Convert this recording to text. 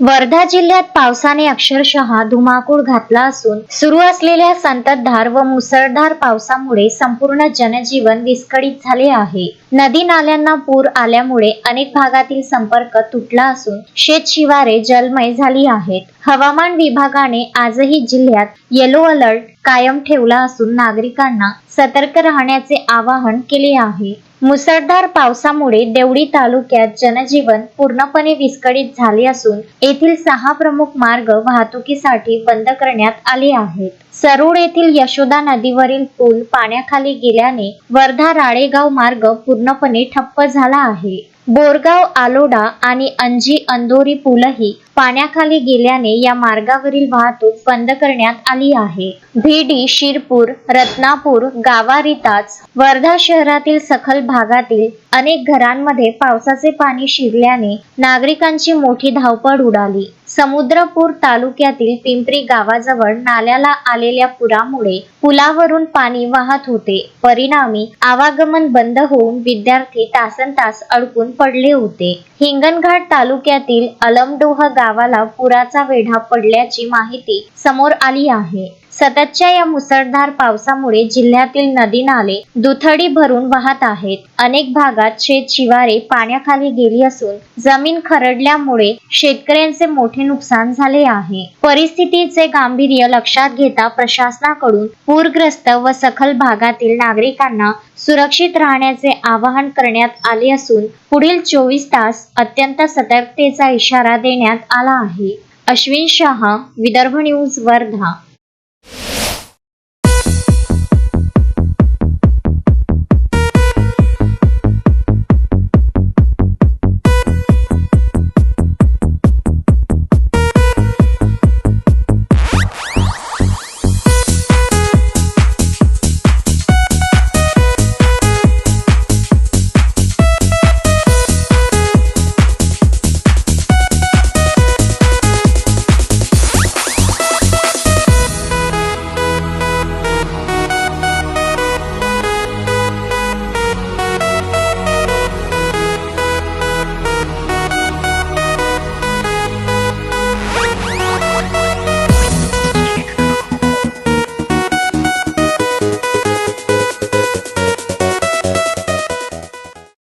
वर्धा जिल्ह्यात पावसाने अक्षरशः धुमाकूळ घातला असून सुरू असलेल्या संततधार व मुसळधार पावसामुळे संपूर्ण जनजीवन विस्कळीत झाले आहे। नदी नाल्यांना पूर आल्यामुळे अनेक भागातील संपर्क तुटला असून शेतशिवारे जलमय झाली आहेत। हवामान विभागाने आजही जिल्ह्यात येलो अलर्ट कायम ठेवला असून नागरिकांना सतर्क राहण्याचे आवाहन केले आहे। मुसळधार पावसामुळे देवळी तालुक्यात जनजीवन पूर्णपणे विस्कळीत झाले असून येथील 6 प्रमुख मार्ग वाहतुकीसाठी बंद करण्यात आले आहेत। सरोड येथील यशोदा नदीवरील पूल पाण्याखाली गेल्याने वर्धा राळेगाव मार्ग पूर्णपणे ठप्प झाला आहे। बोरगाव आलोडा आणि अंजी अंदोरी पूलही पाण्याखाली गेल्याने या मार्गावरील वाहतूक बंद करण्यात आली आहे। भिडी, शिरपूर, रत्नापूर, गावारिताच वर्धा शहरातील सखल भागातील अनेक घरांमध्ये पावसाचे पाणी शिरल्याने नागरिकांची मोठी धावपळ उडाली। समुद्रपूर तालुक्यातील पिंपरी गावाजवळ नाल्याला आलेल्या पुरामुळे पुलावरून पाणी वाहत होते। परिणामी आवागमन बंद होऊन विद्यार्थी तासनतास अडकून पडले होते। हिंगणघाट तालुक्यातील अलमडोह गावाला पुराचा वेढा पडल्याची माहिती समोर आली आहे। सततच्या या मुसळधार पावसामुळे जिल्ह्यातील नदी नाले दुथडी भरून वाहत आहेत। अनेक भागात शेतशिवारे पाण्याखाली गेली असून जमीन खरडल्यामुळे शेतकऱ्यांचे मोठे नुकसान झाले आहे। परिस्थितीचे गांभीर्य लक्षात घेता प्रशासनाकडून पूरग्रस्त व सखल भागातील नागरिकांना सुरक्षित राहण्याचे आवाहन करण्यात आले असून पुढील 24 तास अत्यंत सतर्कतेचा इशारा देण्यात आला आहे। अश्विन शहा, विदर्भ न्यूज, वर्धा।